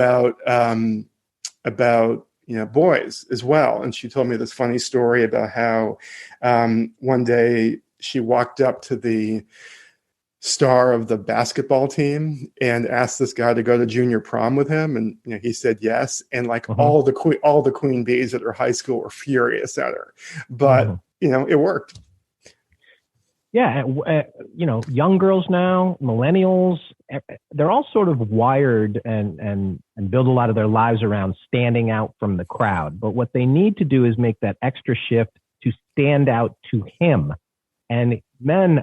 about boys as well. And she told me this funny story about how one day she walked up to the star of the basketball team and asked this guy to go to junior prom with him, and he said yes. And like all the queen bees at her high school were furious at her, but it worked. Yeah, young girls now, millennials, they're all sort of wired and build a lot of their lives around standing out from the crowd. But what they need to do is make that extra shift to stand out to him. And men,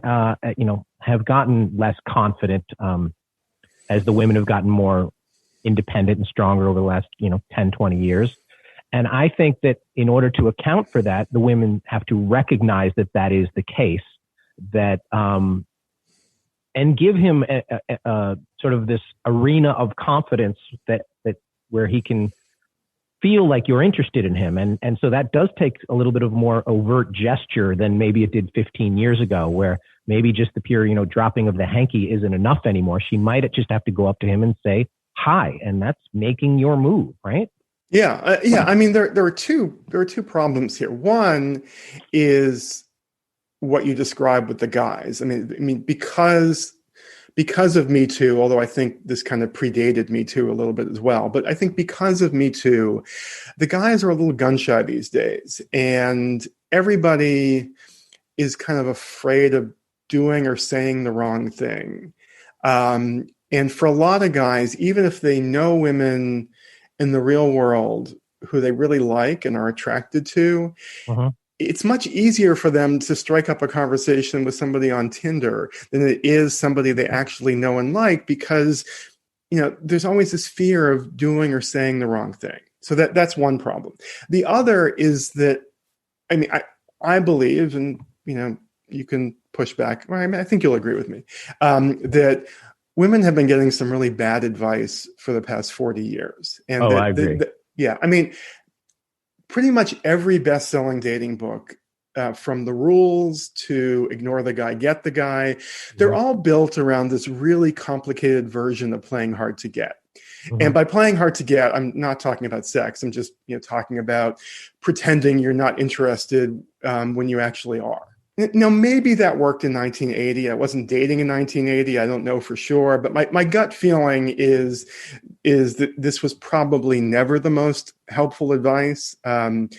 have gotten less confident as the women have gotten more independent and stronger over the last, 10, 20 years. And I think that in order to account for that, the women have to recognize that that is the case. That and give him a sort of this arena of confidence that where he can feel like you're interested in him, and so that does take a little bit of more overt gesture than maybe it did 15 years ago, where maybe just the pure dropping of the hanky isn't enough anymore. She might just have to go up to him and say hi, and that's making your move, right? Yeah. I mean, there are two problems here. One is what you described with the guys. I mean, because of Me Too, although I think this kind of predated Me Too a little bit as well, but I think because of Me Too, the guys are a little gun shy these days, and everybody is kind of afraid of doing or saying the wrong thing. And for a lot of guys, even if they know women in the real world who they really like and are attracted to, it's much easier for them to strike up a conversation with somebody on Tinder than it is somebody they actually know and like, because, there's always this fear of doing or saying the wrong thing. So that's one problem. The other is that, I believe, and, you can push back. I think you'll agree with me, that women have been getting some really bad advice for the past 40 years. And I agree. Pretty much every best-selling dating book, from The Rules to Ignore the Guy, Get the Guy, they're all built around this really complicated version of playing hard to get. And by playing hard to get, I'm not talking about sex. I'm just talking about pretending you're not interested when you actually are. Now, maybe that worked in 1980. I wasn't dating in 1980. I don't know for sure. But my gut feeling is that this was probably never the most helpful advice, in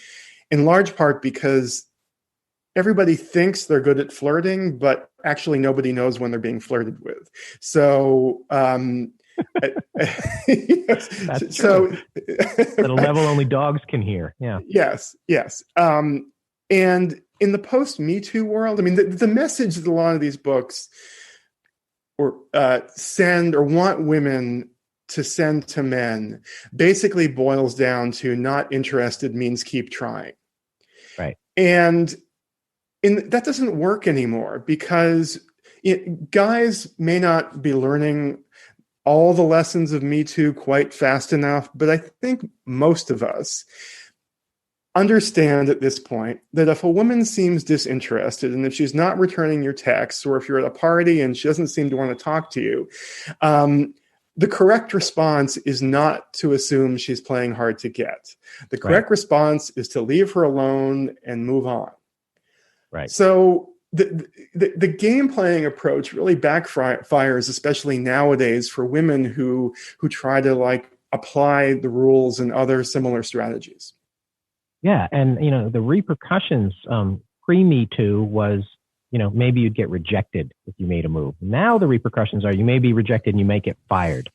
large part because everybody thinks they're good at flirting, but actually nobody knows when they're being flirted with. So, That's true. At a level only dogs can hear. Yeah. Yes. And in the post-Me Too world, the message that a lot of these books send or want women to send to men basically boils down to not interested means keep trying. Right. And that doesn't work anymore because guys may not be learning all the lessons of Me Too quite fast enough, but I think most of us understand at this point that if a woman seems disinterested and if she's not returning your texts, or if you're at a party and she doesn't seem to want to talk to you, the correct response is not to assume she's playing hard to get. The correct response is to leave her alone and move on. Right. So the game playing approach really backfires, especially nowadays, for women who try to apply the rules and other similar strategies. Yeah, and the repercussions pre-Me Too was, maybe you'd get rejected if you made a move. Now the repercussions are you may be rejected and you may get fired.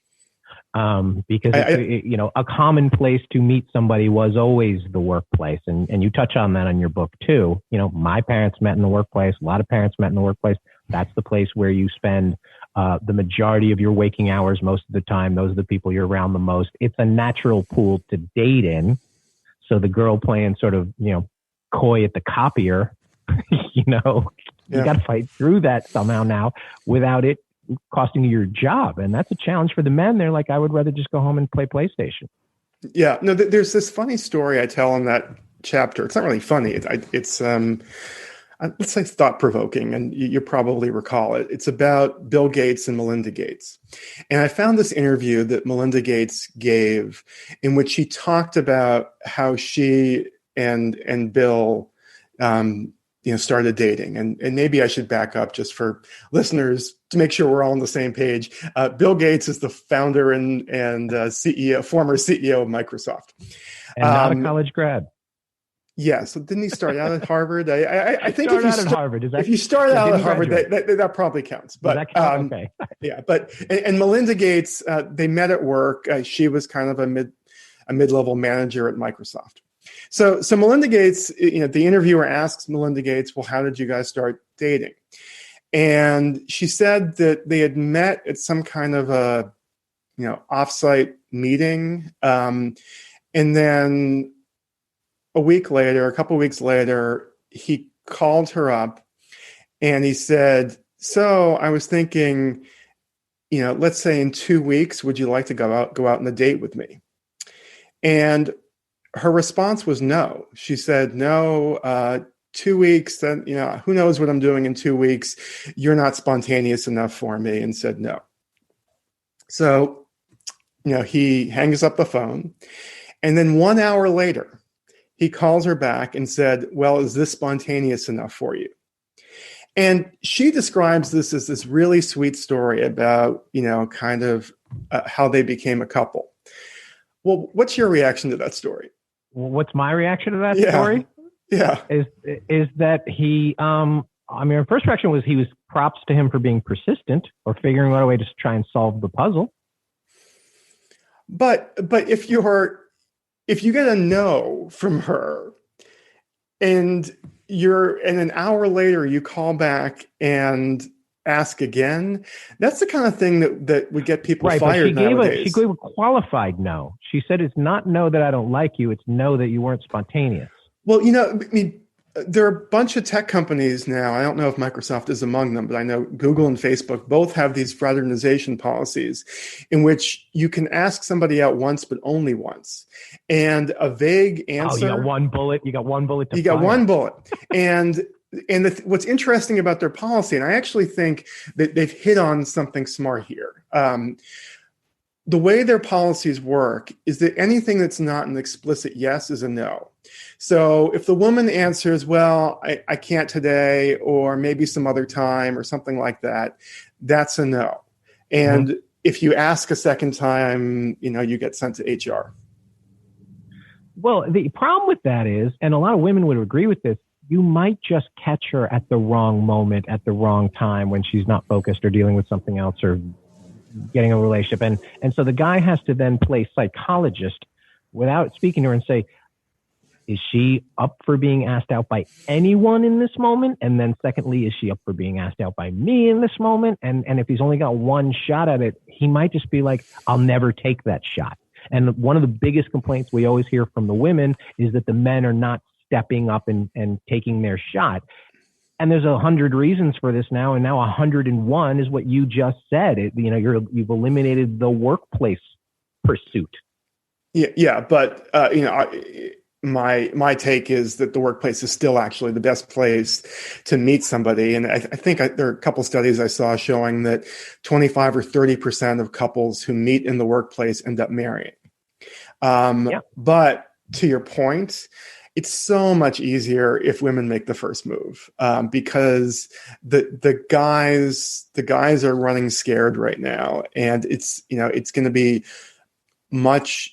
Because a common place to meet somebody was always the workplace, and you touch on that in your book too. My parents met in the workplace. A lot of parents met in the workplace. That's the place where you spend the majority of your waking hours most of the time. Those are the people you're around the most. It's a natural pool to date in. So the girl playing sort of, coy at the copier, you got to fight through that somehow now without it costing you your job. And that's a challenge for the men. They're like, I would rather just go home and play PlayStation. Yeah, no, there's this funny story I tell in that chapter. It's not really funny. It's I let's say thought-provoking, and you probably recall it. It's about Bill Gates and Melinda Gates. And I found this interview that Melinda Gates gave in which she talked about how she and Bill started dating. And maybe I should back up just for listeners to make sure we're all on the same page. Bill Gates is the founder and CEO, former CEO of Microsoft. And not a college grad. Yeah, so didn't he start out at Harvard? I think if you start out at Harvard, that probably counts. But that count? Okay. Yeah, and Melinda Gates, they met at work. She was kind of a mid-level manager at Microsoft. So Melinda Gates, the interviewer asks Melinda Gates, "Well, how did you guys start dating?" And she said that they had met at some kind of a offsite meeting, and then a couple of weeks later, he called her up and he said, "So I was thinking, let's say in 2 weeks, would you like to go out on a date with me?" And her response was no. She said, "No, 2 weeks, then, who knows what I'm doing in 2 weeks? You're not spontaneous enough for me," and said no. So, he hangs up the phone. And then 1 hour later, he calls her back and said, "Well, is this spontaneous enough for you?" And she describes this as this really sweet story about, kind of how they became a couple. Well, what's your reaction to that story? What's my reaction to that story? Yeah. Is that he, my first reaction was he was props to him for being persistent or figuring out a way to try and solve the puzzle. But if you get a no from her and an hour later you call back and ask again, that's the kind of thing that would get people fired nowadays. She gave a qualified no. She said, "It's not no that I don't like you. It's no that you weren't spontaneous." Well, there are a bunch of tech companies now. I don't know if Microsoft is among them, but I know Google and Facebook both have these fraternization policies in which you can ask somebody out once, but only once. And a vague answer. Oh, you got one bullet. You got one bullet. You got one bullet. And what's interesting about their policy, and I actually think that they've hit on something smart here. The way their policies work is that anything that's not an explicit yes is a no. So if the woman answers, "Well, I can't today," or maybe some other time or something like that, that's a no. And if you ask a second time, you get sent to HR. Well, the problem with that is, and a lot of women would agree with this, you might just catch her at the wrong moment, at the wrong time when she's not focused or dealing with something else or getting a relationship. And so the guy has to then play psychologist without speaking to her and say, is she up for being asked out by anyone in this moment? And then secondly, is she up for being asked out by me in this moment? And if he's only got one shot at it, he might just be like, "I'll never take that shot." And one of the biggest complaints we always hear from the women is that the men are not stepping up and taking their shot. And there's 100 reasons for this now. And now 101 is what you just said. You've eliminated the workplace pursuit. Yeah. But, my take is that the workplace is still actually the best place to meet somebody. And I think there are a couple studies I saw showing that 25 or 30% of couples who meet in the workplace end up marrying. But to your point, it's so much easier if women make the first move, because the guys are running scared right now, and it's going to be much.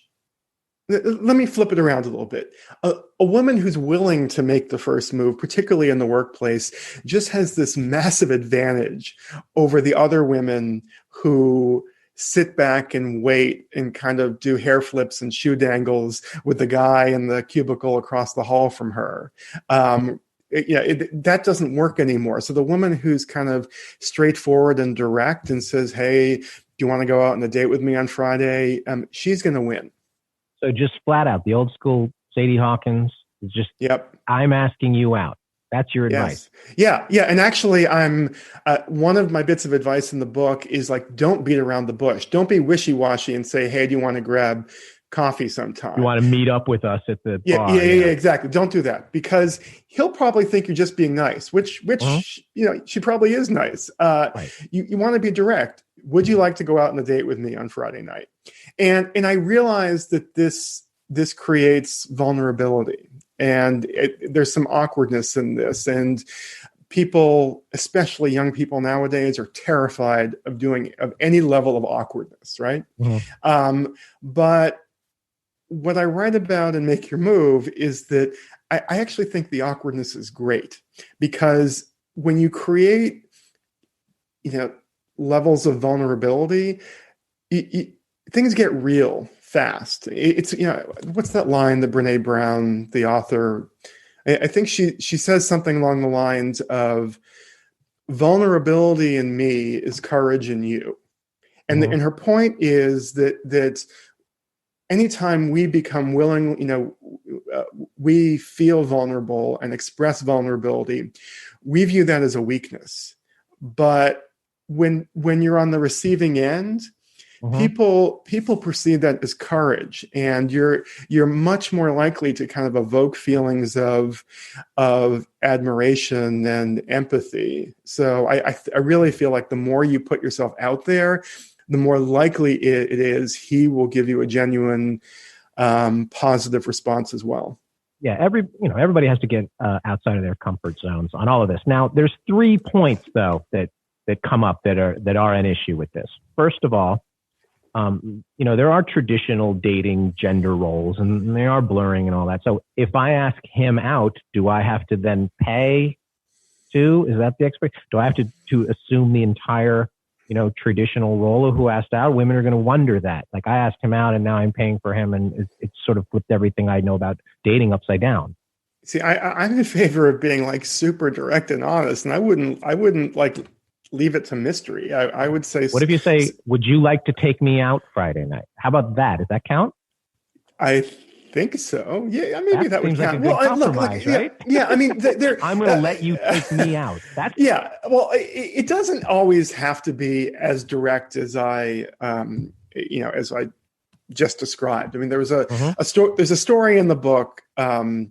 Let me flip it around a little bit. A woman who's willing to make the first move, particularly in the workplace, just has this massive advantage over the other women who sit back and wait and kind of do hair flips and shoe dangles with the guy in the cubicle across the hall from her. That doesn't work anymore. So the woman who's kind of straightforward and direct and says, "Hey, do you want to go out on a date with me on Friday?" She's going to win. So just flat out, the old school Sadie Hawkins is just, "Yep, I'm asking you out." That's your advice. Yes. Yeah. And actually, I'm one of my bits of advice in the book is like, don't beat around the bush. Don't be wishy-washy and say, "Hey, do you want to grab coffee sometime. You want to meet up with us at the bar. Yeah, exactly. Don't do that, because he'll probably think you're just being nice, which she probably is nice. Right. You want to be direct. Would you like to go out on a date with me on Friday night? And I realized that this creates vulnerability, and there's some awkwardness in this, and people, especially young people nowadays, are terrified of any level of awkwardness, right? But what I write about in Make Your Move is that I actually think the awkwardness is great, because when you create, levels of vulnerability, things get real fast. It's, what's that line that Brene Brown, the author, I think she says something along the lines of, vulnerability in me is courage in you. And and her point is that anytime we become willing, we feel vulnerable and express vulnerability, we view that as a weakness. But when you're on the receiving end, people perceive that as courage, and you're much more likely to kind of evoke feelings of admiration and empathy. So I really feel like the more you put yourself out there, the more likely it is he will give you a genuine positive response as well. Yeah, everybody has to get outside of their comfort zones on all of this. Now, there's 3 points though that come up that are an issue with this. First of all, there are traditional dating gender roles, and they are blurring and all that. So if I ask him out, do I have to then pay too? Is that the expectation? Do I have to assume the entire, traditional role of who asked out? Women are going to wonder that. Like, I asked him out and now I'm paying for him, and it's sort of flipped everything I know about dating upside down. See, I'm in favor of being like super direct and honest, and I wouldn't like leave it to mystery. I would say. What if you say, would you like to take me out Friday night? How about that? Does that count? I think so. Yeah, maybe that would count. Like a good compromise, right? Yeah. I mean, I'm going to let you take me out. That's Well, it doesn't always have to be as direct as I just described. I mean, there was there's a story in the book. It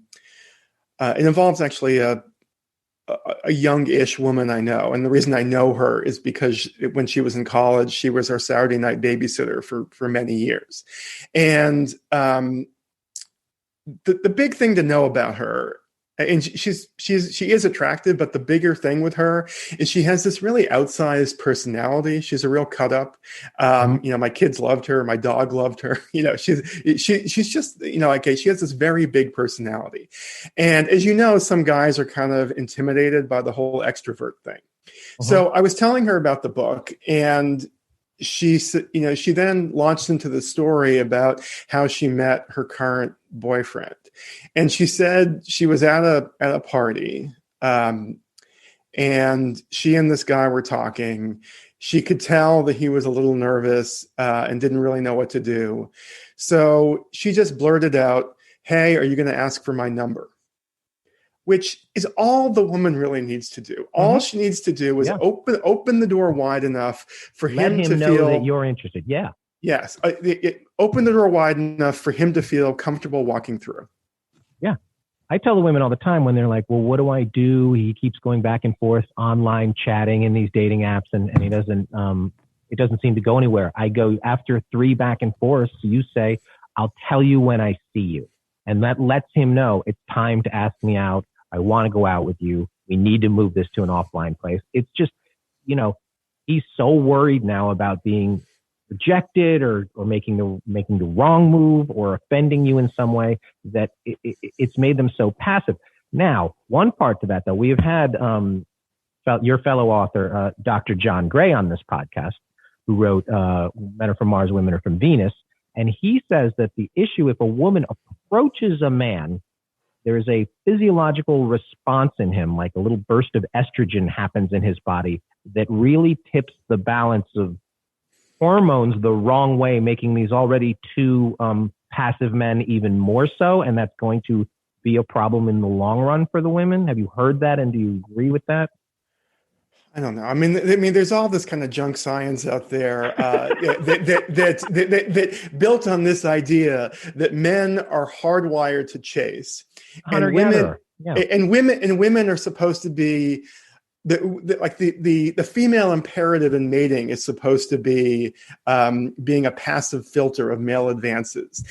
involves actually a young-ish woman I know. And the reason I know her is because when she was in college, she was our Saturday night babysitter for many years. And the big thing to know about her, and she is attractive, but the bigger thing with her is she has this really outsized personality. She's a real cut up. My kids loved her. My dog loved her. She's just, okay, she has this very big personality. And as you know, some guys are kind of intimidated by the whole extrovert thing. So I was telling her about the book, and she then launched into the story about how she met her current boyfriend. And she said she was at a party, and she and this guy were talking. She could tell that he was a little nervous and didn't really know what to do. So she just blurted out, "Hey, are you going to ask for my number?" Which is all the woman really needs to do. All she needs to do is open the door wide enough for him to know feel that you're interested. Yeah. Yes. Open the door wide enough for him to feel comfortable walking through. Yeah. I tell the women all the time when they're like, well, what do I do? He keeps going back and forth online chatting in these dating apps, and he doesn't, it doesn't seem to go anywhere. I go, after 3 back and forths, you say, I'll tell you when I see you. And that lets him know it's time to ask me out. I want to go out with you. We need to move this to an offline place. It's just, he's so worried now about being rejected or making the wrong move or offending you in some way that it's made them so passive. Now, one part to that, though, we have had your fellow author, Dr. John Gray, on this podcast, who wrote Men Are From Mars, Women Are From Venus. And he says that the issue, if a woman approaches a man, there is a physiological response in him, like a little burst of estrogen happens in his body that really tips the balance of hormones the wrong way, making these already too passive men even more so. And that's going to be a problem in the long run for the women. Have you heard that? And do you agree with that? I don't know. I mean, there's all this kind of junk science out there that built on this idea that men are hardwired to chase, Hunter and women gatherer. Yeah. and women are supposed to be the female imperative in mating is supposed to be being a passive filter of male advances.